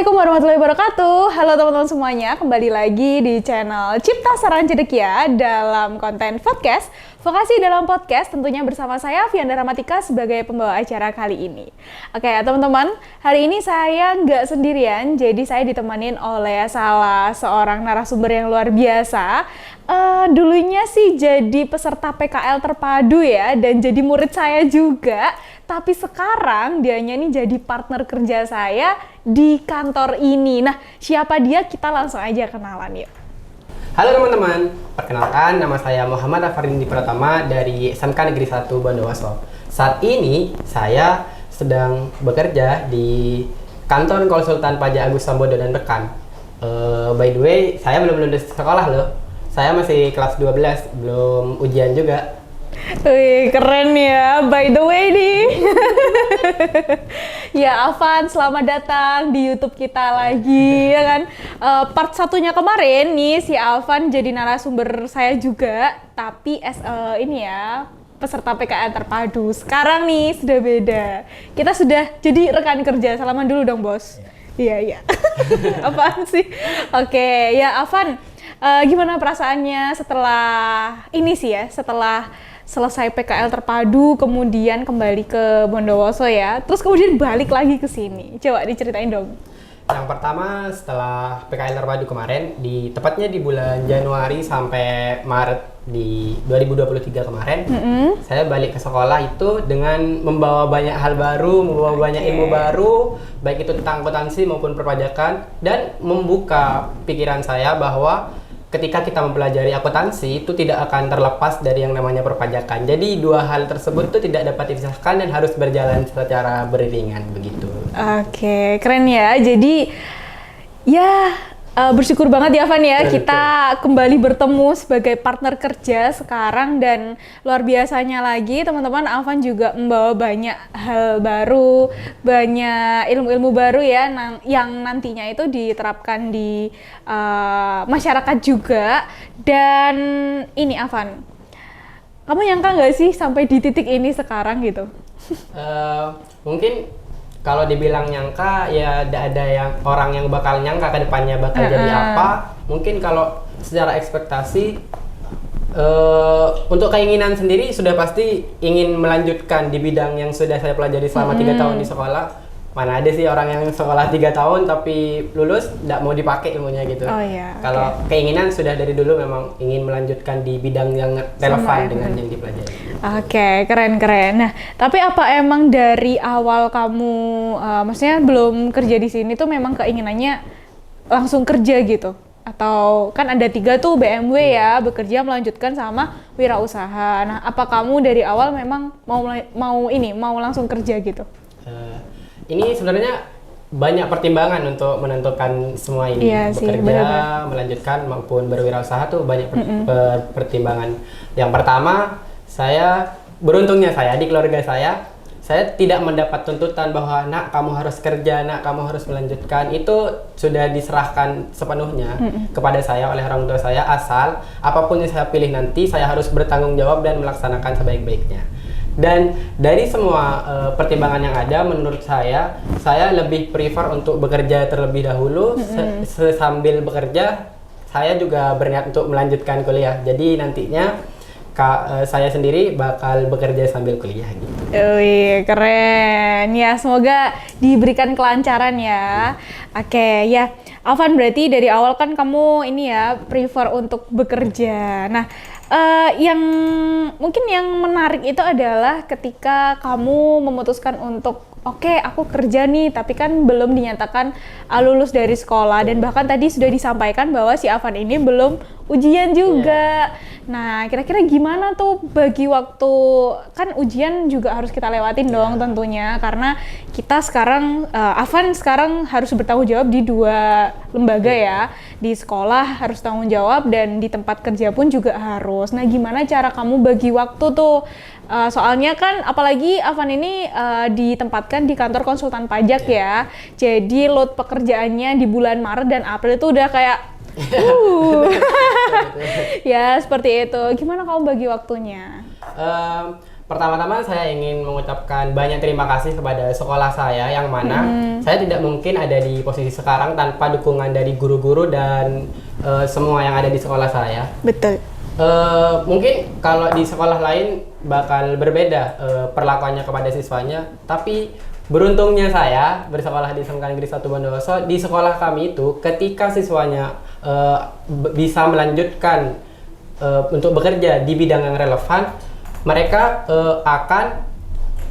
Assalamualaikum warahmatullahi wabarakatuh. Halo teman-teman semuanya, kembali lagi di channel Cipta Saran Cedekia dalam konten podcast Vokasi dalam Podcast, tentunya bersama saya Vianda Ramatika sebagai pembawa acara kali ini. Oke teman-teman, hari ini saya nggak sendirian, jadi saya ditemanin oleh salah seorang narasumber yang luar biasa. Dulunya sih jadi peserta PKL terpadu ya, dan jadi murid saya juga. Tapi sekarang dianya nih jadi partner kerja saya di kantor ini. Nah, siapa dia? Kita langsung aja kenalan yuk. Halo teman-teman, perkenalkan nama saya Muhammad Afarindi Pratama dari SMK Negeri 1 Bondowoso. Saat ini saya sedang bekerja di kantor konsultan pajak Agus Sambodo dan rekan. By the way, saya belum lulus sekolah loh. Saya masih kelas 12, belum ujian juga. Wih, keren ya, by the way nih. Ya Afan, selamat datang di YouTube kita lagi, ya kan. Part satunya kemarin nih, si Afan jadi narasumber saya juga, tapi ini ya, peserta PKL terpadu. Sekarang nih, sudah beda. Kita sudah jadi rekan kerja, salaman dulu dong bos. Iya. Apaan sih? Oke, ya Afan, gimana perasaannya setelah ini sih ya, setelah selesai PKL terpadu, kemudian kembali ke Bondowoso ya, terus kemudian balik lagi ke sini. Coba diceritain dong. Yang pertama, setelah PKL terpadu kemarin, tepatnya di bulan Januari sampai Maret di 2023 kemarin, saya balik ke sekolah itu dengan membawa banyak hal baru, membawa banyak ilmu baru, baik itu tentang akuntansi maupun perpajakan, dan membuka pikiran saya bahwa ketika kita mempelajari akuntansi itu tidak akan terlepas dari yang namanya perpajakan. Jadi dua hal tersebut itu tidak dapat dipisahkan dan harus berjalan secara beriringan begitu. Oke, keren ya. Jadi ya bersyukur banget ya Van ya, kita kembali bertemu sebagai partner kerja sekarang, dan luar biasanya lagi teman-teman, Afan juga membawa banyak hal baru, banyak ilmu-ilmu baru ya yang nantinya itu diterapkan di masyarakat juga. Dan ini Afan, kamu nyangka nggak sih sampai di titik ini sekarang gitu? Mungkin kalau dibilang nyangka, ya tidak ada orang yang bakal nyangka ke depannya bakal jadi apa. Mungkin kalau secara ekspektasi, untuk keinginan sendiri sudah pasti ingin melanjutkan di bidang yang sudah saya pelajari selama 3 tahun di sekolah. Mana ada sih orang yang sekolah 3 tahun tapi lulus tidak mau dipakai ilmunya gitu. Kalau keinginan sudah dari dulu memang ingin melanjutkan di bidang yang relevan dengan yang dipelajari. Oke, keren. Nah, tapi apa emang dari awal kamu, maksudnya belum kerja di sini tuh memang keinginannya langsung kerja gitu? Atau kan ada 3 tuh BMW ya, bekerja melanjutkan sama wirausaha. Nah, apa kamu dari awal memang mau langsung kerja gitu? Ini sebenarnya banyak pertimbangan untuk menentukan semua ini. Iya Bekerja, melanjutkan maupun berwirausaha tuh banyak pertimbangan. Yang pertama, beruntungnya saya di keluarga saya tidak mendapat tuntutan bahwa nak kamu harus kerja, nak kamu harus melanjutkan. Itu sudah diserahkan sepenuhnya kepada saya oleh orang tua saya, asal apapun yang saya pilih nanti saya harus bertanggung jawab dan melaksanakan sebaik-baiknya. Dan dari semua pertimbangan yang ada, menurut saya lebih prefer untuk bekerja terlebih dahulu. Sambil bekerja, saya juga berniat untuk melanjutkan kuliah. Jadi nantinya saya sendiri bakal bekerja sambil kuliah gitu. Wih, keren. Ya, semoga diberikan kelancaran ya. Oke, ya. Afan, berarti dari awal kan kamu ini ya prefer untuk bekerja. Nah, yang mungkin yang menarik itu adalah ketika kamu memutuskan untuk oke, aku kerja nih, tapi kan belum dinyatakan lulus dari sekolah, dan bahkan tadi sudah disampaikan bahwa si Afan ini belum ujian juga. Nah, kira-kira gimana tuh bagi waktu, kan ujian juga harus kita lewatin dong tentunya, karena kita sekarang, Afan sekarang harus bertanggung jawab di 2 lembaga ya, di sekolah harus tanggung jawab dan di tempat kerja pun juga harus. Nah, gimana cara kamu bagi waktu tuh? Soalnya kan apalagi Afan ini ditempatkan di kantor konsultan pajak ya, jadi load pekerjaannya di bulan Maret dan April itu udah kayak ya seperti itu. Gimana kamu bagi waktunya? pertama-tama saya ingin mengucapkan banyak terima kasih kepada sekolah saya yang mana saya tidak mungkin ada di posisi sekarang tanpa dukungan dari guru-guru dan semua yang ada di sekolah saya. Betul. Mungkin kalau di sekolah lain bakal berbeda perlakuannya kepada siswanya, tapi beruntungnya saya bersekolah di SMK Negeri 1 Bondowoso, di sekolah kami itu ketika siswanya bisa melanjutkan untuk bekerja di bidang yang relevan, mereka akan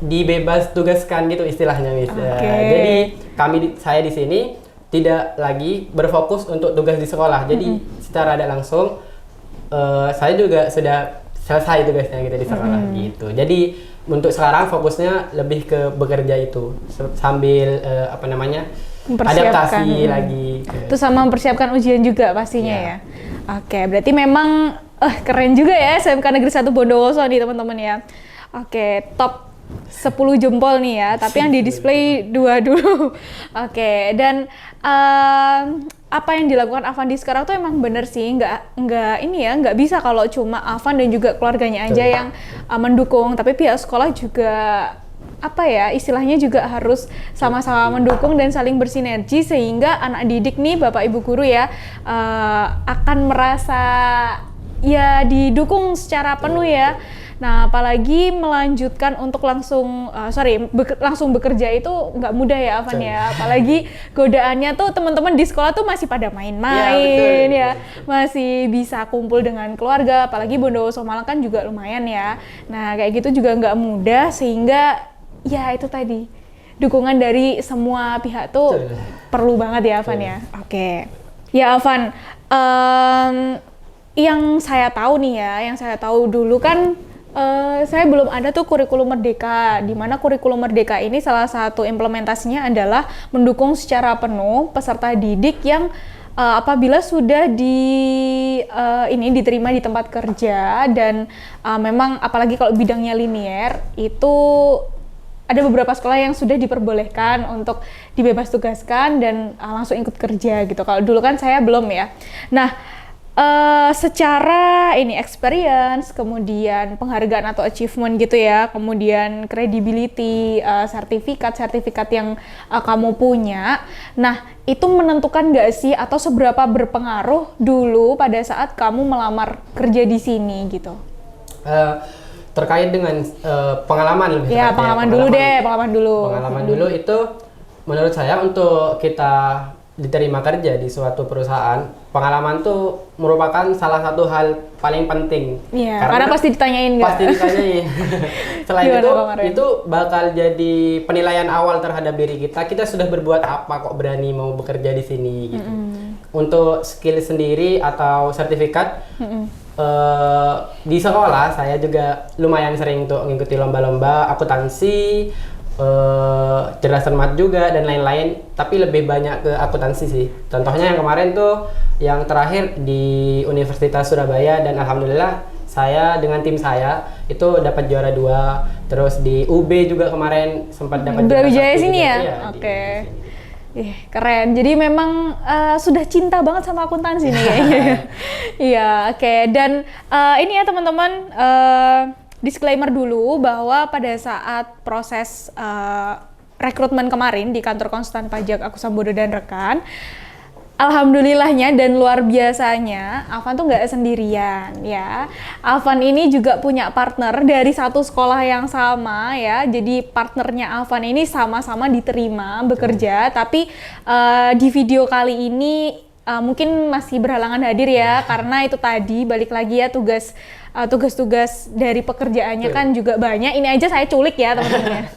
dibebas tugaskan gitu istilahnya, Miss. Jadi saya di sini tidak lagi berfokus untuk tugas di sekolah. Jadi secara tidak langsung saya juga sudah selesai tugasnya gitu di sekolah gitu. Jadi untuk sekarang fokusnya lebih ke bekerja itu sambil adaptasi lagi. Itu sama mempersiapkan ujian juga pastinya ya. Oke, berarti memang keren juga ya SMK Negeri 1 Bondowoso nih teman-teman ya. Oke, top 10 jempol nih ya, tapi yang di display 2 dulu. Oke, dan apa yang dilakukan Afandi sekarang tuh emang bener sih, nggak bisa kalau cuma Afan dan juga keluarganya aja yang mendukung, tapi pihak sekolah juga istilahnya juga harus sama-sama mendukung dan saling bersinergi sehingga anak didik nih, Bapak Ibu guru ya, akan merasa ya didukung secara penuh ya. Nah, apalagi melanjutkan untuk langsung bekerja itu nggak mudah ya, Afan ya. Apalagi godaannya tuh teman-teman di sekolah tuh masih pada main-main ya, masih bisa kumpul dengan keluarga. Apalagi Bondowoso Malang kan juga lumayan ya. Nah, kayak gitu juga nggak mudah sehingga ya itu tadi dukungan dari semua pihak tuh perlu banget ya, Afan ya. Oke. Ya, Afan. Yang saya tahu dulu kan saya belum ada tuh kurikulum merdeka, di mana kurikulum merdeka ini salah satu implementasinya adalah mendukung secara penuh peserta didik yang apabila sudah diterima di tempat kerja dan memang apalagi kalau bidangnya linier itu ada beberapa sekolah yang sudah diperbolehkan untuk dibebas tugaskan dan langsung ikut kerja gitu. Kalau dulu kan saya belum ya. Nah, secara experience, kemudian penghargaan atau achievement gitu ya, kemudian credibility, sertifikat yang kamu punya. Nah, itu menentukan nggak sih atau seberapa berpengaruh dulu pada saat kamu melamar kerja di sini gitu? Terkait dengan pengalaman lebih ya, pengalaman dulu itu menurut saya untuk kita diterima kerja di suatu perusahaan, pengalaman tuh merupakan salah satu hal paling penting. Iya, karena pasti ditanyain nggak? Pasti ditanyain. Selain itu bakal jadi penilaian awal terhadap diri kita. Kita sudah berbuat apa kok berani mau bekerja di sini gitu. Untuk skill sendiri atau sertifikat, di sekolah saya juga lumayan sering untuk mengikuti lomba-lomba akuntansi, cerdasan mat juga dan lain-lain, tapi lebih banyak ke akuntansi sih. Contohnya yang kemarin tuh yang terakhir di Universitas Surabaya, dan alhamdulillah saya dengan tim saya itu dapat juara 2. Terus di UB juga kemarin sempat dapat juara 1. Brawijaya sini ya? Oke. Keren. Jadi memang sudah cinta banget sama akuntansi nih kayaknya. Iya, oke. Dan ini ya teman-teman, disclaimer dulu bahwa pada saat proses rekrutmen kemarin di kantor konsultan pajak Aku Sambodo dan rekan, alhamdulillahnya dan luar biasanya Afan tuh nggak sendirian ya. Afan ini juga punya partner dari satu sekolah yang sama ya. Jadi partnernya Afan ini sama-sama diterima bekerja, tapi di video kali ini mungkin masih berhalangan hadir ya, karena itu tadi balik lagi ya tugas-tugas dari pekerjaannya kan juga banyak. Ini aja saya culik ya teman-teman ya.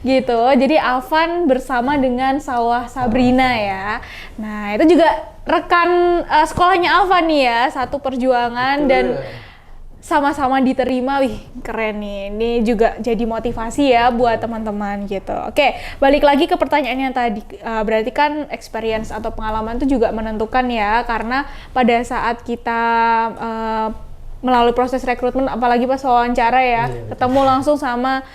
Gitu. Jadi Afan bersama dengan Sawah Sabrina ya. Nah, itu juga rekan sekolahnya Afan nih ya, satu perjuangan. Betul. Dan sama-sama diterima. Wih, keren nih. Ini juga jadi motivasi ya buat teman-teman gitu. Oke, balik lagi ke pertanyaan yang tadi. Berarti kan experience atau pengalaman itu juga menentukan ya, karena pada saat kita melalui proses rekrutmen, apalagi pas wawancara ya, ketemu langsung sama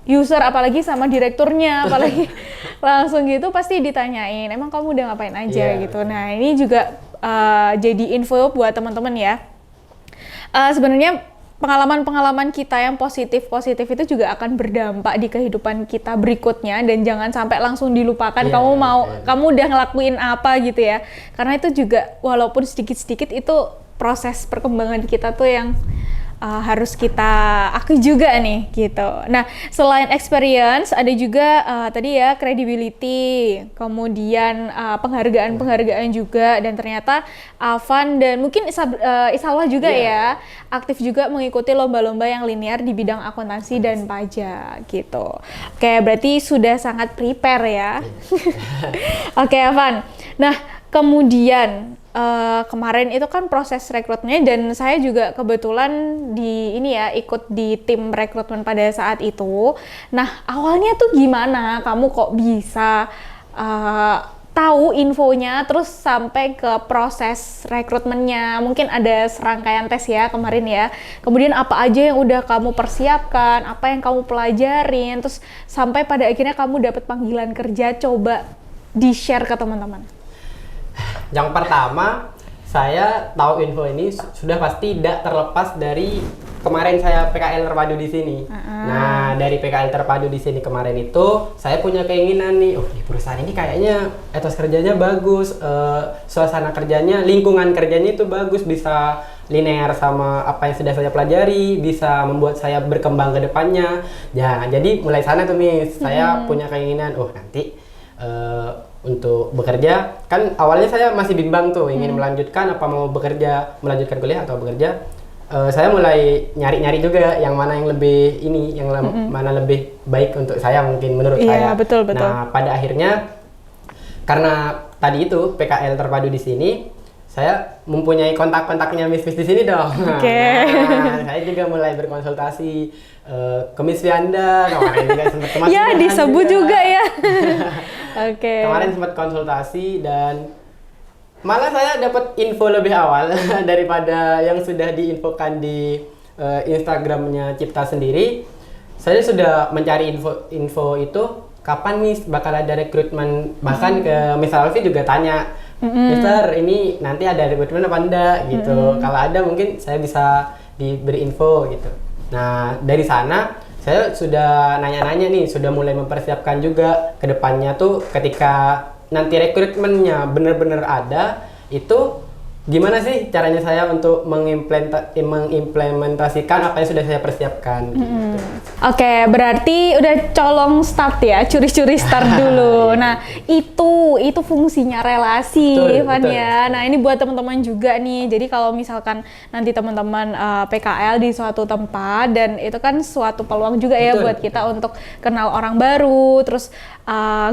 user, apalagi sama direkturnya, apalagi langsung gitu pasti ditanyain, emang kamu udah ngapain aja gitu. Nah, ini juga jadi info buat teman-teman ya. Sebenarnya pengalaman-pengalaman kita yang positif-positif itu juga akan berdampak di kehidupan kita berikutnya, dan jangan sampai langsung dilupakan kamu udah ngelakuin apa gitu ya. Karena itu juga walaupun sedikit-sedikit itu proses perkembangan kita tuh yang harus kita akui juga nih gitu. Nah, selain experience ada juga tadi ya credibility, kemudian penghargaan juga, dan ternyata Afan dan mungkin Isalwa juga ya aktif juga mengikuti lomba-lomba yang linear di bidang akuntansi dan pajak gitu. Oke, berarti sudah sangat prepare ya. Oke, Afan. Nah, kemudian kemarin itu kan proses rekrutmennya, dan saya juga kebetulan ikut di tim rekrutmen pada saat itu. Nah, awalnya tuh gimana kamu kok bisa tahu infonya terus sampai ke proses rekrutmennya? Mungkin ada serangkaian tes ya kemarin ya. Kemudian apa aja yang udah kamu persiapkan, apa yang kamu pelajarin, terus sampai pada akhirnya kamu dapat panggilan kerja, coba di-share ke teman-teman. Yang pertama, saya tahu info ini sudah pasti tidak terlepas dari kemarin saya PKL terpadu di sini. Nah, dari PKL terpadu di sini kemarin itu, saya punya keinginan nih, di perusahaan ini kayaknya etos kerjanya bagus, suasana kerjanya, lingkungan kerjanya itu bagus, bisa linear sama apa yang sudah saya pelajari, bisa membuat saya berkembang ke depannya. Ya, jadi mulai sana tuh Miss, saya punya keinginan, nanti untuk bekerja, kan awalnya saya masih bimbang tuh, ingin melanjutkan apa mau bekerja, melanjutkan kuliah atau bekerja. Saya mulai nyari-nyari juga yang mana yang lebih mana lebih baik untuk saya, mungkin menurut saya. Iya, betul. Nah, pada akhirnya karena tadi itu PKL terpadu di sini, saya mempunyai kontak-kontaknya Miss di sini dong. Nah, saya juga mulai berkonsultasi ke Miss Vianda, kemarin juga sempat ke Mas ya, disebut juga ya. Kemarin sempat konsultasi, dan malah saya dapat info lebih awal daripada yang sudah diinfokan di Instagramnya Cipta sendiri. Saya sudah mencari info itu kapan nih bakal ada rekrutmen, bahkan ke Miss Alfi juga tanya, Mister, ini nanti ada rekrutmen apa enggak gitu. Kalau ada mungkin saya bisa diberi info gitu. Nah, dari sana saya sudah nanya-nanya nih, sudah mulai mempersiapkan juga ke depannya tuh ketika nanti rekrutmennya benar-benar ada, itu gimana sih caranya saya untuk mengimplementasikan apa yang sudah saya persiapkan gitu. Oke, berarti udah colong start ya, curi-curi start dulu. Nah, itu fungsinya relasi, Ivan ya. Nah, ini buat teman-teman juga nih. Jadi kalau misalkan nanti teman-teman PKL di suatu tempat, dan itu kan suatu peluang juga ya buat kita untuk kenal orang baru, terus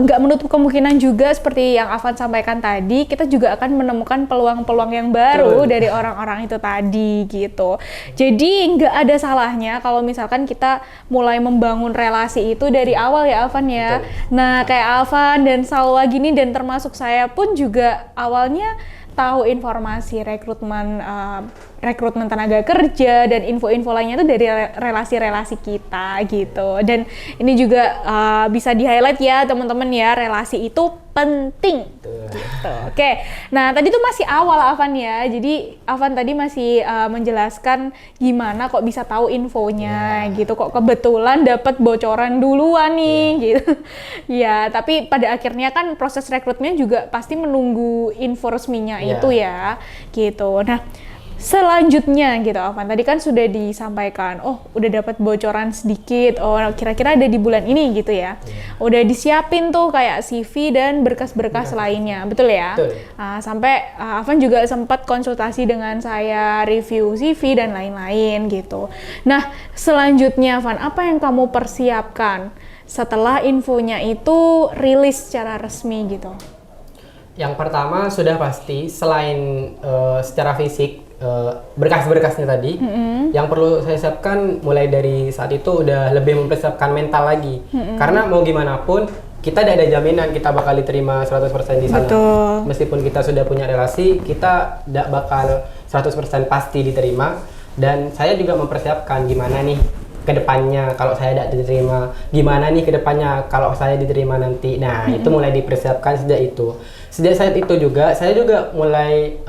nggak menutup kemungkinan juga seperti yang Afan sampaikan tadi, kita juga akan menemukan peluang-peluang yang baru dari orang-orang itu tadi gitu. Jadi nggak ada salahnya kalau misalkan kita mulai membangun relasi itu dari awal ya Afan ya. Nah, kayak Afan dan Salwa gini, dan termasuk saya pun juga awalnya tahu informasi rekrutmen tenaga kerja dan info-info lainnya itu dari relasi-relasi kita gitu. Dan ini juga bisa di-highlight ya teman-teman ya, relasi itu penting gitu. Oke. Nah, tadi tuh masih awal Afan ya. Jadi Afan tadi masih menjelaskan gimana kok bisa tahu infonya gitu. Kok kebetulan dapat bocoran duluan nih gitu. Ya, tapi pada akhirnya kan proses rekrutmennya juga pasti menunggu info resminya itu ya gitu. Nah, selanjutnya gitu Afan, tadi kan sudah disampaikan, udah dapat bocoran sedikit, kira-kira ada di bulan ini gitu ya. Udah disiapin tuh kayak CV dan berkas-berkas lainnya, betul ya? Betul. Sampai Afan juga sempat konsultasi dengan saya, review CV dan lain-lain gitu. Nah, selanjutnya Afan, apa yang kamu persiapkan setelah infonya itu rilis secara resmi gitu? Yang pertama sudah pasti, selain secara fisik, berkas-berkasnya tadi, yang perlu saya siapkan mulai dari saat itu udah lebih mempersiapkan mental lagi. Karena mau gimana pun, kita tidak ada jaminan kita bakal diterima 100% di sana. Betul. Meskipun kita sudah punya relasi, kita tidak bakal 100% pasti diterima. Dan saya juga mempersiapkan gimana nih ke depannya kalau saya tidak diterima, gimana nih ke depannya kalau saya diterima nanti. Nah, itu mulai dipersiapkan sejak itu. Sejak saat itu juga, saya juga mulai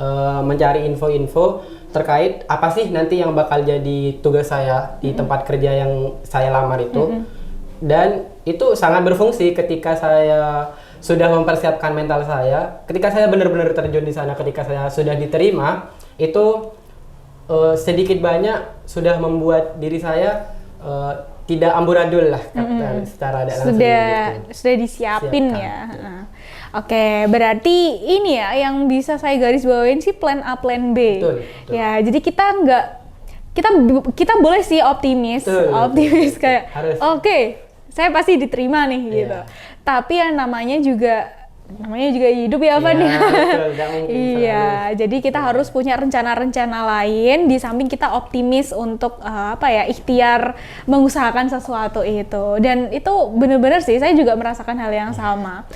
mencari info-info terkait apa sih nanti yang bakal jadi tugas saya di tempat kerja yang saya lamar itu. Dan itu sangat berfungsi ketika saya sudah mempersiapkan mental saya, ketika saya benar-benar terjun di sana, ketika saya sudah diterima, itu sedikit banyak sudah membuat diri saya tidak amburadul lah secara tidak langsung gitu. Sudah disiapin Siapkan, ya. gitu. Oke, berarti ini ya yang bisa saya garis bawain sih plan A, plan B. Betul. Ya, jadi kita boleh sih optimis, Betul. kayak Harus. oke, saya pasti diterima nih gitu. Iya. Tapi yang namanya juga hidup ya, Van ya. Betul, nggak mungkin Iya, selalu. jadi kita harus punya rencana-rencana lain di samping kita optimis untuk ikhtiar mengusahakan sesuatu itu. Dan itu benar-benar sih saya juga merasakan hal yang sama.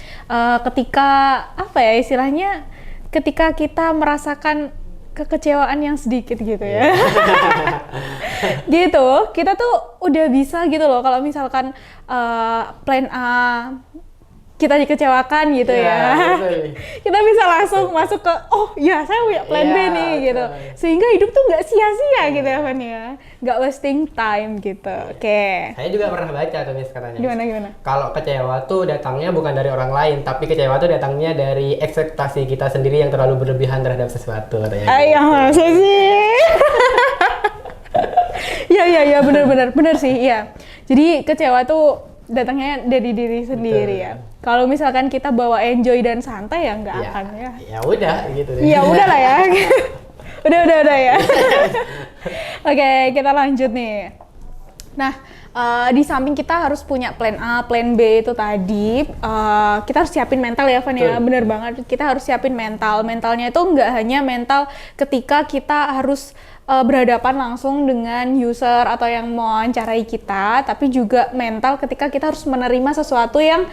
Ketika istilahnya ketika kita merasakan kekecewaan yang sedikit gitu ya. Gitu, kita tuh udah bisa gitu loh kalau misalkan plan A kita dikecewakan gitu ya. Betul. Kita bisa langsung masuk ke saya punya plan B nih gitu. Betul. Sehingga hidup tuh nggak sia-sia gitu ya, Van ya. Nggak wasting time gitu. Oke. Saya juga pernah baca tuh Miss katanya. Gimana? Kalau kecewa tuh datangnya bukan dari orang lain, tapi kecewa tuh datangnya dari ekspektasi kita sendiri yang terlalu berlebihan terhadap sesuatu. Ayo, masa sih? Iya, benar sih, iya. Jadi kecewa tuh datangnya dari diri sendiri. Betul. Ya. Kalau misalkan kita bawa enjoy dan santai ya nggak akan ya. Ya udah gitu deh. Ya udah lah ya. udah ya. Oke, kita lanjut nih. Nah, di samping kita harus punya plan A, plan B itu tadi, kita harus siapin mental ya, Van ya. Bener banget, kita harus siapin mental. Mentalnya itu nggak hanya mental ketika kita harus berhadapan langsung dengan user atau yang mewawancarai kita, tapi juga mental ketika kita harus menerima sesuatu yang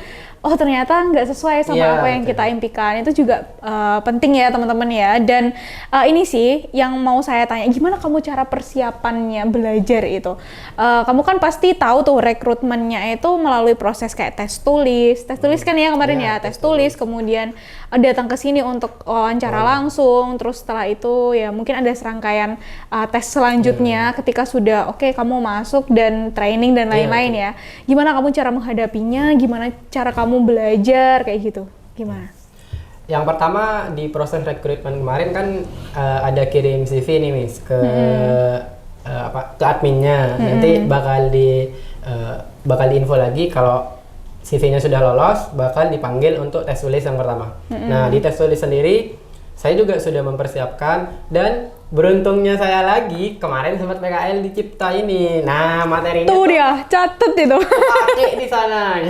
ternyata nggak sesuai sama apa yang kita impikan. Itu juga penting ya teman-teman ya. Dan ini sih yang mau saya tanya, gimana kamu cara persiapannya belajar itu? Kamu kan pasti tahu tuh rekrutmennya itu melalui proses kayak tes tulis kan ya kemarin ya, tes tulis, kemudian datang ke sini untuk wawancara langsung, terus setelah itu ya mungkin ada serangkaian tes selanjutnya ketika sudah kamu masuk dan training dan lain-lain ya. Gimana kamu cara menghadapinya? Gimana cara kamu belajar kayak gitu? Gimana? Yang pertama di proses rekrutmen kemarin kan ada kirim CV nih Miss ke ke adminnya. Nanti bakal diinfo lagi kalau CV-nya sudah lolos, bakal dipanggil untuk tes tulis yang pertama. Nah, di tes tulis sendiri, saya juga sudah mempersiapkan, dan beruntungnya saya lagi, kemarin sempat PKL di Cipta ini. Nah, materinya tuh dia, catet itu. pakai di sana.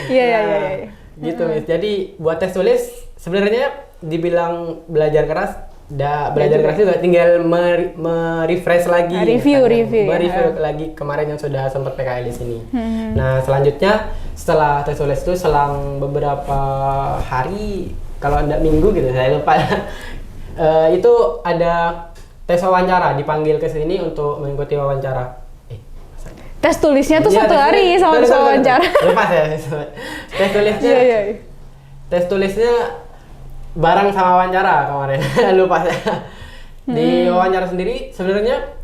Iya. Gitu, Miss. Jadi, buat tes tulis, sebenarnya dibilang belajar keras, keras juga, tinggal refresh lagi, review lagi kemarin yang sudah sempat PKL di sini. Nah, selanjutnya setelah tes tulis itu selang beberapa hari, kalau enggak minggu gitu, saya lupa. Itu ada tes wawancara, dipanggil ke sini untuk mengikuti wawancara. Tes tulisnya tuh satu hari sama wawancara. Lupa saya. Tes tulisnya. Iya. Tes tulisnya bareng sama wawancara kemarin. Lupa saya. Di wawancara sendiri sebenarnya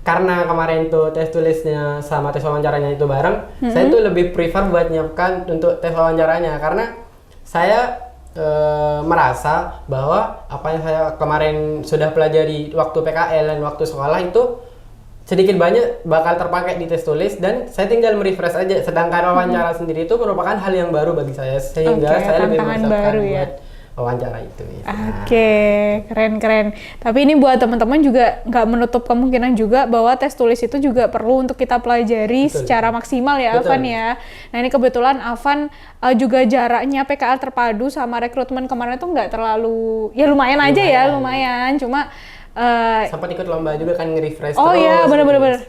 karena kemarin tuh tes tulisnya sama tes wawancaranya itu bareng, saya tuh lebih prefer buat nyiapkan untuk tes wawancaranya, karena saya merasa bahwa apa yang saya kemarin sudah pelajari waktu PKL dan waktu sekolah itu sedikit banyak bakal terpakai di tes tulis, dan saya tinggal merefresh aja. Sedangkan wawancara sendiri itu merupakan hal yang baru bagi saya, sehingga saya lebih mempersiapkan buat wawancara itu. Oke, keren. Tapi ini buat teman-teman juga nggak menutup kemungkinan juga bahwa tes tulis itu juga perlu untuk kita pelajari secara maksimal ya, Avan ya. Nah, ini kebetulan Avan juga jaraknya PKL terpadu sama rekrutmen kemarin itu nggak terlalu, ya lumayan aja ya, lumayan. Cuma sempat ikut lomba juga kan, nge-refresh oh terus. iya, bener-bener.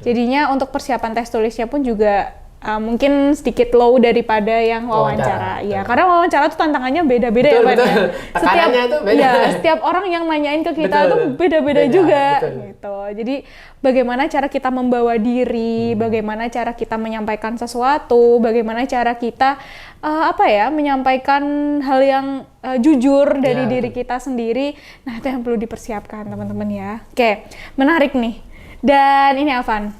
Jadinya untuk persiapan tes tulisnya pun juga mungkin sedikit low daripada yang wawancara. Iya, karena wawancara tuh tantangannya beda-beda ya, Pak. Betul. Tekanannya tuh beda. Ya, setiap orang yang nanyain ke kita Betul. tuh beda-beda juga Betul. gitu. Jadi bagaimana cara kita membawa diri, bagaimana cara kita menyampaikan sesuatu, bagaimana cara kita menyampaikan hal yang jujur dari diri kita sendiri. Nah, itu yang perlu dipersiapkan, teman-teman ya. Oke, menarik nih. Dan ini Afan.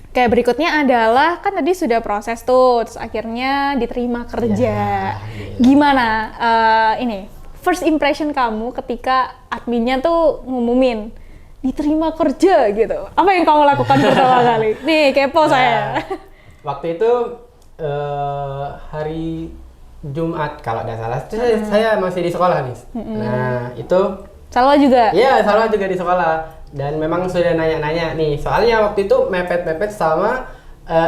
Kayak berikutnya adalah kan tadi sudah proses tuh, terus akhirnya diterima kerja. Gimana ini first impression kamu ketika adminnya tuh ngumumin diterima kerja gitu? Apa yang kamu lakukan pertama kali? Nih kepo saya. Waktu itu hari Jumat kalau tidak salah, saya masih di sekolah nih. Nah itu Salwa juga? Iya, Salwa juga di sekolah. Dan memang sudah nanya-nanya nih, soalnya waktu itu mepet-mepet sama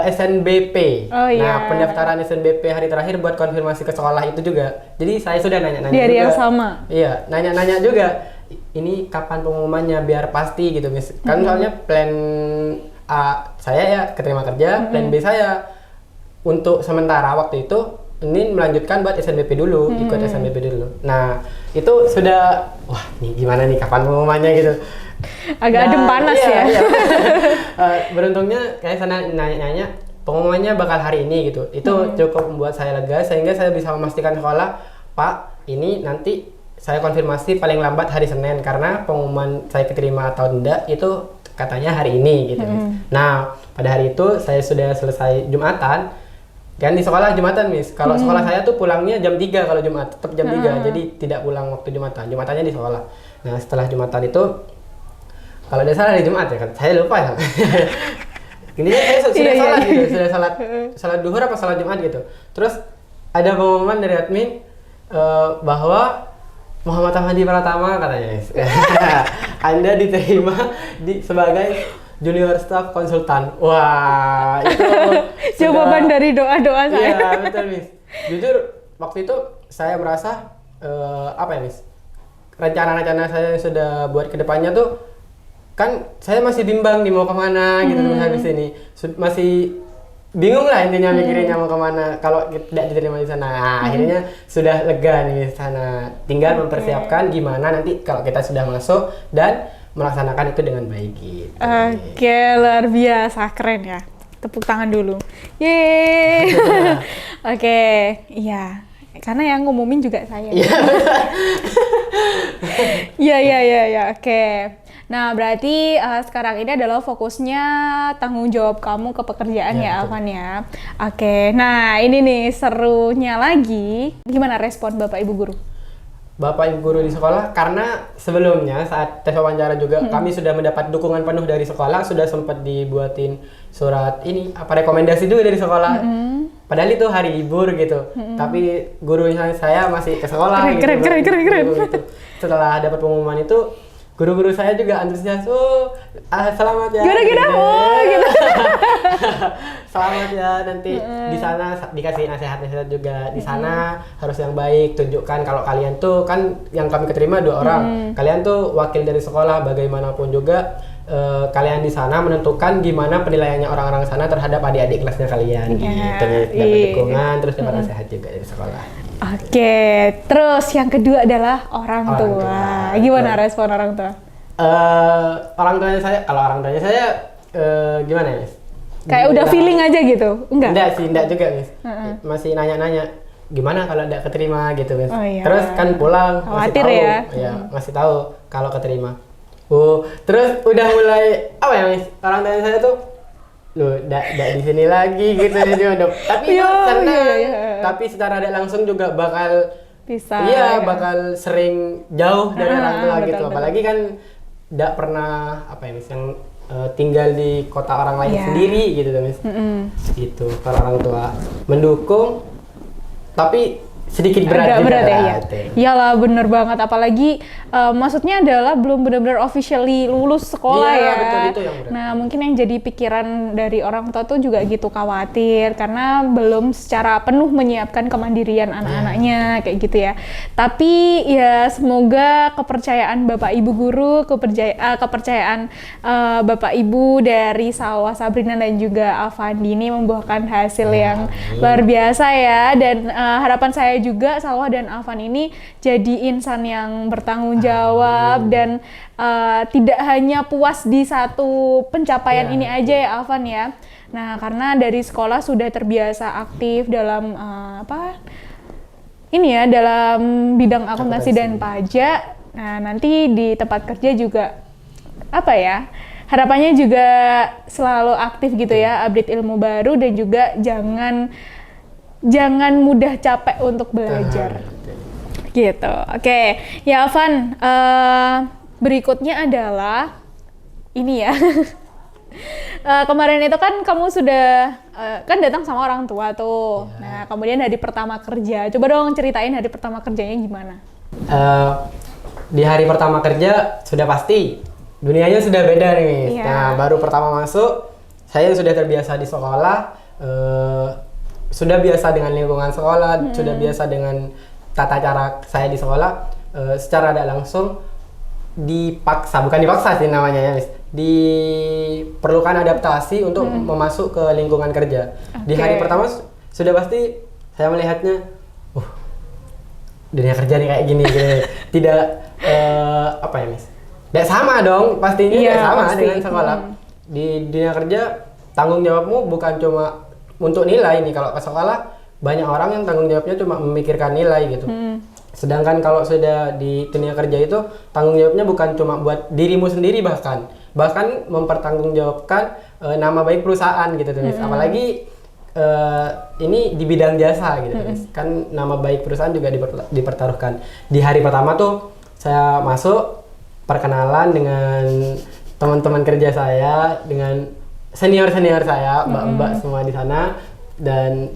SNBP. Nah, pendaftaran SNBP hari terakhir buat konfirmasi ke sekolah itu juga. Jadi saya sudah nanya-nanya di hari juga. yang sama? Iya, nanya-nanya juga. Ini kapan pengumumannya biar pasti gitu, Miss. Kan soalnya plan A saya ya keterima kerja, plan B saya untuk sementara waktu itu ini melanjutkan buat SNBP dulu, ikut SNBP dulu. Nah, itu sudah, wah ini gimana nih kapan pengumumannya gitu. Agak adem panas ya. Iya. Beruntungnya kayak sana nanya-nanya pengumumannya bakal hari ini gitu. Itu cukup membuat saya lega sehingga saya bisa memastikan sekolah, Pak, ini nanti saya konfirmasi paling lambat hari Senin karena pengumuman saya keterima atau tidak itu katanya hari ini gitu. Nah, pada hari itu saya sudah selesai Jumatan. Kan di sekolah Jumatan, Miss. Kalau sekolah saya tuh pulangnya jam 3 kalau Jumat, tetap jam 3. Jadi tidak pulang waktu Jumatan. Jumatannya di sekolah. Nah, setelah Jumatan itu kalau dia salah hari Jumat ya kan, saya lupa ya. Ini saya sudah salat gitu, sudah salat duhur apa salat Jumat gitu. Terus ada pengumuman dari admin bahwa Muhammad Ahmadi Pratama katanya, Anda diterima sebagai junior staff konsultan. Wah, itu jawaban dari doa-doa saya. Iya, betul, Miss. Jujur waktu itu saya merasa Miss? Rencana-rencana saya yang sudah buat ke depannya tuh kan saya masih bimbang nih mau kemana gitu habis ini masih bingung lah intinya mikirinnya mau kemana kalau tidak diterima di sana. Nah, akhirnya sudah lega nih di sana, tinggal mempersiapkan gimana nanti kalau kita sudah masuk dan melaksanakan itu dengan baik gitu. Oke, luar biasa, keren ya, tepuk tangan dulu. Yeay. Oke, iya, karena yang ngumumin juga saya. Iya, oke. Nah, berarti sekarang ini adalah fokusnya tanggung jawab kamu ke pekerjaan ya, Afan ya. Oke, nah ini nih serunya lagi. Gimana respon Bapak Ibu Guru? Bapak Ibu Guru di sekolah, karena sebelumnya saat tes wawancara juga kami sudah mendapat dukungan penuh dari sekolah, sudah sempat dibuatin surat ini, rekomendasi juga dari sekolah. Padahal itu hari libur gitu, tapi gurunya saya masih ke sekolah. Keren. Gitu. Setelah dapat pengumuman itu, guru-guru saya juga antusias. Selamat ya. Gila, gitu. Selamat ya, nanti di sana dikasih nasihat-nasihat juga. Di sana harus yang baik, tunjukkan kalau kalian tuh kan yang kami keterima 2 orang. Kalian tuh wakil dari sekolah, bagaimanapun juga kalian di sana menentukan gimana penilaiannya orang-orang sana terhadap adik-adik kelasnya kalian gitu. Dapat dukungan, terus dapat nasihat juga dari sekolah. Oke, terus yang kedua adalah orang tua. Gimana respon orang tua? Orang tuanya saya gimana ya, Miss? Kayak udah feeling aja gitu? Enggak juga, Miss. Masih nanya-nanya gimana kalau enggak keterima gitu, Miss. Oh, iya. Terus kan pulang khawatir masih tahu, ya? Masih tahu kalau keterima. Terus udah mulai Miss? Orang tuanya saya tuh enggak di sini lagi gitu tapi tapi secara tidak langsung juga bakal bisa. Iya, bakal sering jauh dari orang tua gitu. Apalagi kan enggak pernah Miss, yang tinggal di kota orang lain sendiri gitu, Miss. Gitu. Kalau orang tua mendukung, tapi sedikit berat agak juga berat ya, lah, iya. betul. Iyalah bener banget, apalagi maksudnya adalah belum benar-benar officially lulus sekolah Iya, ya. betul, itu yang berat. Nah mungkin yang jadi pikiran dari orang tua tuh juga gitu, khawatir karena belum secara penuh menyiapkan kemandirian anak-anaknya kayak gitu ya. Tapi ya semoga kepercayaan Bapak Ibu guru, kepercayaan Bapak Ibu dari Salwa Sabrina dan juga Avandi ini membuahkan hasil yang luar biasa ya. Dan harapan saya juga Salwa dan Avan ini jadi insan yang bertanggung jawab dan tidak hanya puas di satu pencapaian ini aja ya Avan ya. Nah karena dari sekolah sudah terbiasa aktif dalam dalam bidang akuntansi dan pajak. Nah nanti di tempat kerja juga harapannya juga selalu aktif gitu ya, update ilmu baru dan juga jangan mudah capek untuk belajar. Gitu. Oke. Ya Avan, berikutnya adalah ini ya. Kemarin itu kan kamu sudah kan datang sama orang tua tuh. Nah, kemudian hari pertama kerja. Coba dong ceritain hari pertama kerjanya gimana? Di hari pertama kerja sudah pasti dunianya sudah beda nih. Nah, baru pertama masuk, saya sudah terbiasa di sekolah, sudah biasa dengan lingkungan sekolah, sudah biasa dengan tata cara saya di sekolah. Secara tidak langsung bukan dipaksa sih namanya ya, diperlukan adaptasi untuk memasuk ke lingkungan kerja. Di hari pertama sudah pasti saya melihatnya, dunia kerja nih kayak gini, tidak tidak sama dong, pastinya tidak sama dengan sekolah. Di dunia kerja tanggung jawabmu bukan cuma untuk nilai nih. Kalau ke sekolah banyak orang yang tanggung jawabnya cuma memikirkan nilai gitu. Sedangkan kalau sudah di dunia kerja itu tanggung jawabnya bukan cuma buat dirimu sendiri, bahkan mempertanggungjawabkan nama baik perusahaan gitu tuh. Apalagi ini di bidang jasa gitu kan, nama baik perusahaan juga dipertaruhkan. Di hari pertama tuh saya masuk, perkenalan dengan teman-teman kerja saya, dengan senior saya, mbak-mbak semua di sana. Dan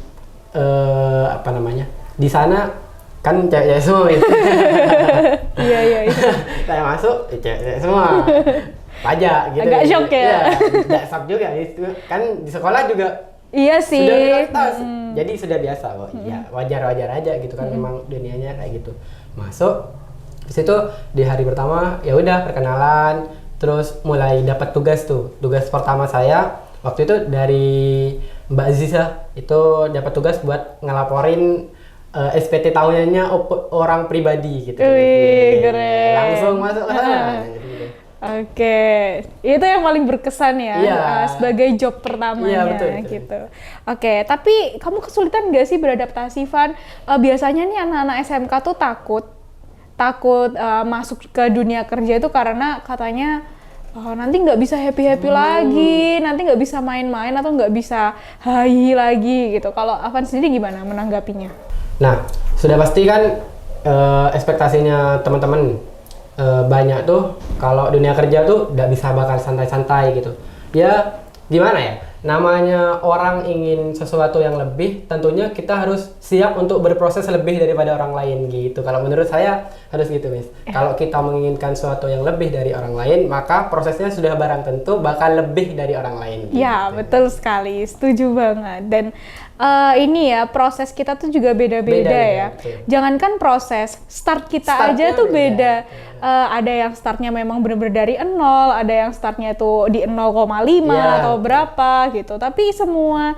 di sana kan cewek semua gitu. Iya. Saya masuk cewek semua, pajak gitu. Agak shock ya? Tidak shock juga, kan di sekolah juga. Iya sih. Sudah prioritas, jadi sudah biasa kok. Ya wajar aja gitu kan, memang dunianya kayak gitu. Masuk, di situ di hari pertama ya udah perkenalan, terus mulai dapat tugas tuh. Tugas pertama saya waktu itu dari Mbak Ziza, itu dapat tugas buat ngelaporin SPT tahunannya orang pribadi gitu. Wih, keren. Langsung masuk ke sana. Oke, itu yang paling berkesan ya, sebagai job pertamanya betul. gitu. Oke, tapi kamu kesulitan nggak sih beradaptasi, Van? Biasanya nih anak-anak SMK tuh takut masuk ke dunia kerja itu karena katanya nanti nggak bisa happy lagi, nanti nggak bisa main-main atau nggak bisa hahi lagi gitu. Kalau Avan sendiri gimana menanggapinya? Nah, sudah pasti kan ekspektasinya teman-teman banyak tuh kalau dunia kerja tuh nggak bisa bakal santai-santai gitu. Ya gimana ya, namanya orang ingin sesuatu yang lebih, tentunya kita harus siap untuk berproses lebih daripada orang lain gitu. Kalau menurut saya harus gitu, Miss. Kalau kita menginginkan sesuatu yang lebih dari orang lain, maka prosesnya sudah barang tentu bakal lebih dari orang lain gitu. Ya, betul sekali, setuju banget. Dan ini ya, proses kita tuh juga beda-beda ya. Betul. Jangankan proses, start kita aja tuh beda. Ada yang startnya memang benar-benar dari 0, ada yang startnya tuh di 0,5 atau berapa gitu. Tapi semua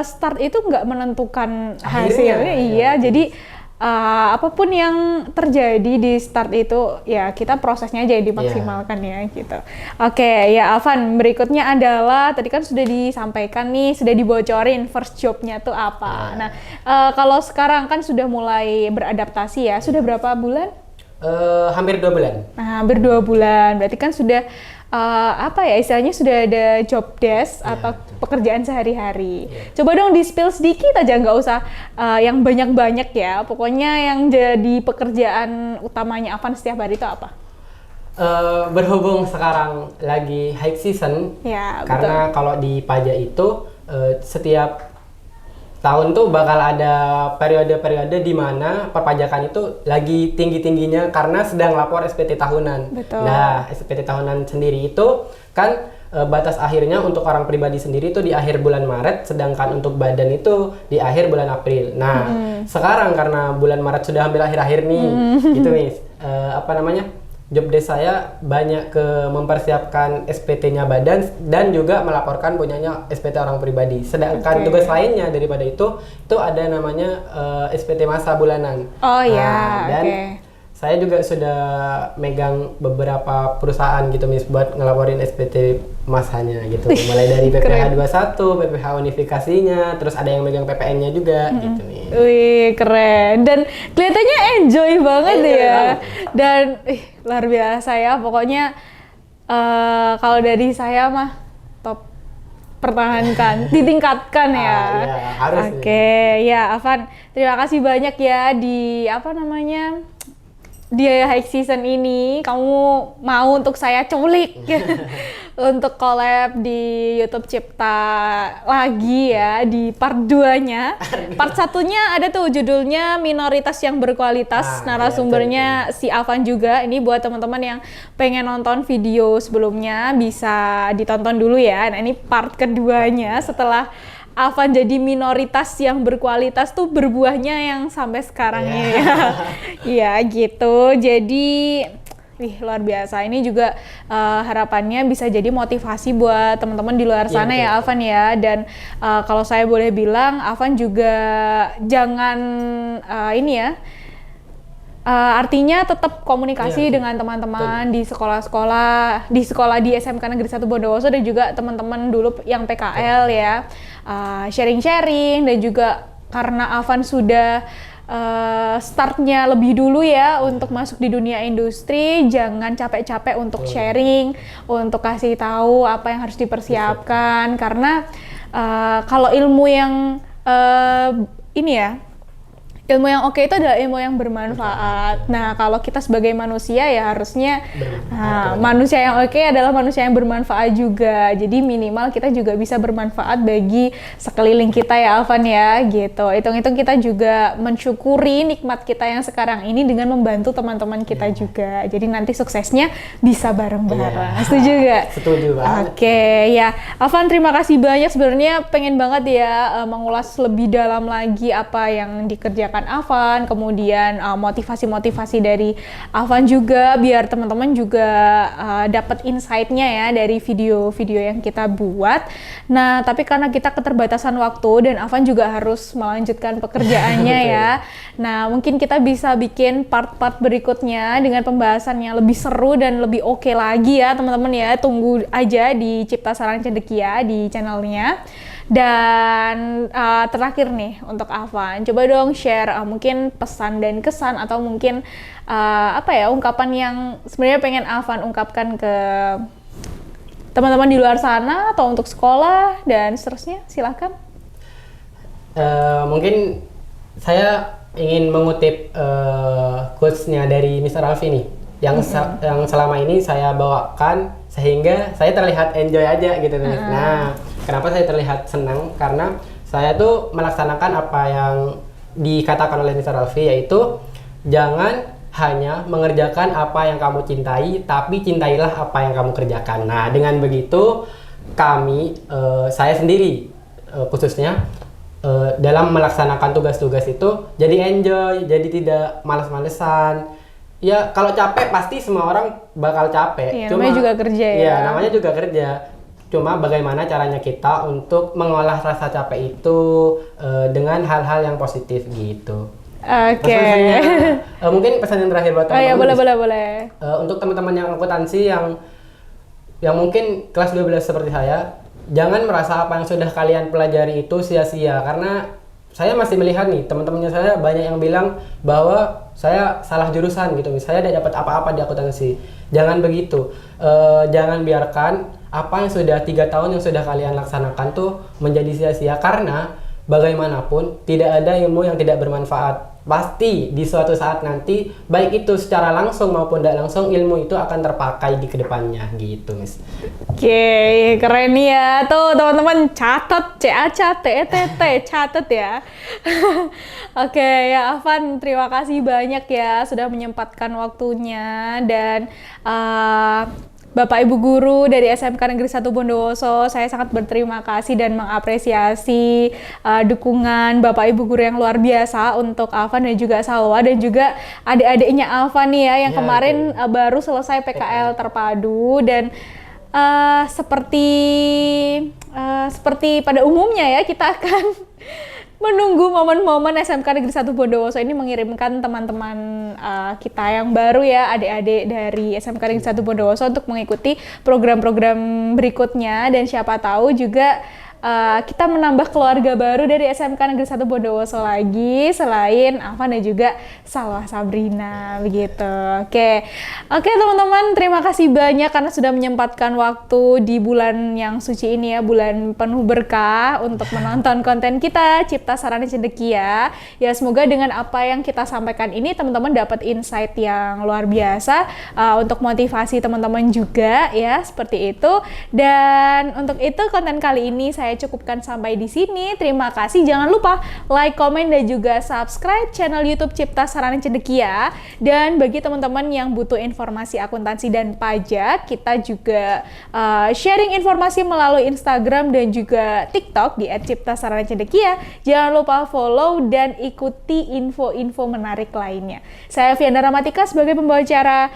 start itu nggak menentukan hasilnya. Iya, jadi apapun yang terjadi di start itu ya kita prosesnya aja dimaksimalkan ya gitu. Oke, ya Avan, berikutnya adalah tadi kan sudah disampaikan nih, sudah dibocorin first jobnya tuh apa. Nah, kalau sekarang kan sudah mulai beradaptasi ya, sudah berapa bulan? Hampir 2 bulan. Nah, hampir 2 bulan, berarti kan sudah istilahnya sudah ada job desk atau pekerjaan sehari-hari. Coba dong di-spill sedikit aja, nggak usah yang banyak-banyak ya. Pokoknya yang jadi pekerjaan utamanya Avan setiap hari itu apa? Berhubung sekarang lagi high season, ya, karena kalau di pajak itu setiap tahun tuh bakal ada periode-periode di mana perpajakan itu lagi tinggi-tingginya karena sedang lapor SPT tahunan. Betul. Nah, SPT tahunan sendiri itu kan batas akhirnya untuk orang pribadi sendiri itu di akhir bulan Maret, sedangkan untuk badan itu di akhir bulan April. Nah, sekarang karena bulan Maret sudah hampir akhir-akhir nih, gitu Miss. Job desk saya banyak ke mempersiapkan SPT-nya badan dan juga melaporkan punyanya SPT orang pribadi. Sedangkan tugas lainnya daripada itu ada namanya SPT masa bulanan. Oh dan saya juga sudah megang beberapa perusahaan gitu Miss buat ngelaporin SPT masanya gitu. Mulai dari PPH 21, PPH unifikasinya, terus ada yang megang PPN-nya juga gitu nih. Wih, keren. Dan kelihatannya enjoy banget ya. Dan luar biasa ya. Pokoknya kalau dari saya mah top, pertahankan, ditingkatkan ya. Ya harus. Oke, ya Afan, terima kasih banyak ya di di high season ini kamu mau untuk saya culik untuk collab di YouTube Cipta lagi ya di part 2-nya. Part 1-nya ada tuh judulnya minoritas yang berkualitas, narasumbernya si Afan juga. Ini buat teman-teman yang pengen nonton video sebelumnya bisa ditonton dulu ya. Nah, ini part keduanya setelah Afan jadi minoritas yang berkualitas tuh berbuahnya yang sampai sekarang ini ya. Iya gitu. Jadi luar biasa. Ini juga harapannya bisa jadi motivasi buat teman-teman di luar sana ya Afan ya. Dan kalau saya boleh bilang Afan juga jangan artinya tetap komunikasi dengan teman-teman di sekolah-sekolah, di SMK Negeri 1 Bondowoso dan juga teman-teman dulu yang PKL ya. Sharing-sharing dan juga karena Afan sudah startnya lebih dulu ya untuk masuk di dunia industri, jangan capek-capek untuk sharing, untuk kasih tahu apa yang harus dipersiapkan karena kalau ilmu yang ilmu yang oke itu adalah ilmu yang bermanfaat. Nah, kalau kita sebagai manusia ya harusnya manusia yang oke adalah manusia yang bermanfaat juga. Jadi minimal kita juga bisa bermanfaat bagi sekeliling kita ya Afan ya, gitu. Hitung-hitung kita juga mensyukuri nikmat kita yang sekarang ini dengan membantu teman-teman kita juga. Jadi nanti suksesnya bisa bareng-bareng. Setuju gak? Setuju banget. Oke, ya. Afan terima kasih banyak. Sebenarnya pengen banget ya mengulas lebih dalam lagi apa yang dikerjakan Afan, kemudian motivasi-motivasi dari Afan juga biar teman-teman juga dapat insight-nya ya dari video-video yang kita buat. Nah, tapi karena kita keterbatasan waktu dan Afan juga harus melanjutkan pekerjaannya ya. Nah, mungkin kita bisa bikin part-part berikutnya dengan pembahasan yang lebih seru dan lebih oke lagi ya teman-teman ya. Tunggu aja di Cipta Sarang Cendekia di channelnya. Dan terakhir nih untuk Afan, coba dong share mungkin pesan dan kesan atau mungkin ungkapan yang sebenarnya pengen Afan ungkapkan ke teman-teman di luar sana atau untuk sekolah dan seterusnya, silakan. Mungkin saya ingin mengutip quotes-nya dari Mr. Alfi nih yang selama ini saya bawakan sehingga saya terlihat enjoy aja gitu nih. Nah, kenapa saya terlihat senang? Karena saya tuh melaksanakan apa yang dikatakan oleh Mr. Alfi, yaitu jangan hanya mengerjakan apa yang kamu cintai, tapi cintailah apa yang kamu kerjakan. Nah, dengan begitu saya sendiri khususnya dalam melaksanakan tugas-tugas itu jadi enjoy, jadi tidak malas-malesan. Ya, kalau capek pasti semua orang bakal capek. Iya, namanya juga kerja ya. Iya, namanya juga kerja. Cuma bagaimana caranya kita untuk mengolah rasa capek itu dengan hal-hal yang positif gitu. Oke. Mungkin pesan yang terakhir buat teman-teman. Ya, boleh. Untuk teman-teman yang akuntansi yang mungkin kelas 12 seperti saya, jangan merasa apa yang sudah kalian pelajari itu sia-sia, karena saya masih melihat nih teman-temannya saya banyak yang bilang bahwa saya salah jurusan gitu, saya tidak dapat apa-apa di akuntansi. Jangan begitu. Jangan biarkan apa yang sudah 3 tahun yang sudah kalian laksanakan tuh menjadi sia-sia, karena bagaimanapun tidak ada ilmu yang tidak bermanfaat. pasti di suatu saat nanti baik itu secara langsung maupun tidak langsung ilmu itu akan terpakai di kedepannya gitu, Miss. Oke, keren ya. Tuh teman-teman catat, CACATETT, catat ya. Oke, ya Afan, terima kasih banyak ya sudah menyempatkan waktunya dan Bapak Ibu Guru dari SMK Negeri 1 Bondowoso, saya sangat berterima kasih dan mengapresiasi dukungan Bapak Ibu Guru yang luar biasa untuk Afan dan juga Salwa dan juga adik-adiknya Afan nih ya yang kemarin baru selesai PKL terpadu dan seperti pada umumnya ya kita akan menunggu momen-momen SMK Negeri 1 Bondowoso ini mengirimkan teman-teman kita yang baru ya, adik-adik dari SMK Negeri 1 Bondowoso untuk mengikuti program-program berikutnya dan siapa tahu juga kita menambah keluarga baru dari SMK Negeri 1 Bondowoso lagi selain Afan dan juga Salwa Sabrina begitu. Oke teman-teman, terima kasih banyak karena sudah menyempatkan waktu di bulan yang suci ini ya, bulan penuh berkah untuk menonton konten kita Cipta Sarana Cendekia. Ya semoga dengan apa yang kita sampaikan ini teman-teman dapat insight yang luar biasa untuk motivasi teman-teman juga ya, seperti itu. Dan untuk itu konten kali ini saya cukupkan sampai di sini. Terima kasih. Jangan lupa like, komen, dan juga subscribe channel YouTube Cipta Sarana Cendekia. Dan bagi teman-teman yang butuh informasi akuntansi dan pajak, kita juga sharing informasi melalui Instagram dan juga TikTok di @ciptasaranacendekia. Jangan lupa follow dan ikuti info-info menarik lainnya. Saya Vianda Ramatika sebagai pembawa acara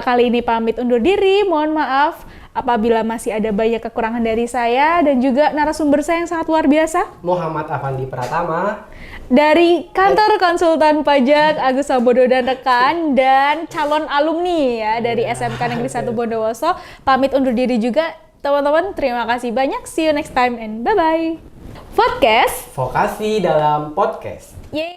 kali ini pamit undur diri. Mohon maaf apabila masih ada banyak kekurangan dari saya dan juga narasumber saya yang sangat luar biasa, Muhammad Afandi Pratama dari Kantor Konsultan Pajak Agus Sambodo dan rekan dan calon alumni ya dari SMK Negeri 1 Bondowoso. Pamit undur diri juga teman-teman. Terima kasih banyak. See you next time and bye-bye. Podcast Vokasi dalam Podcast. Yeay.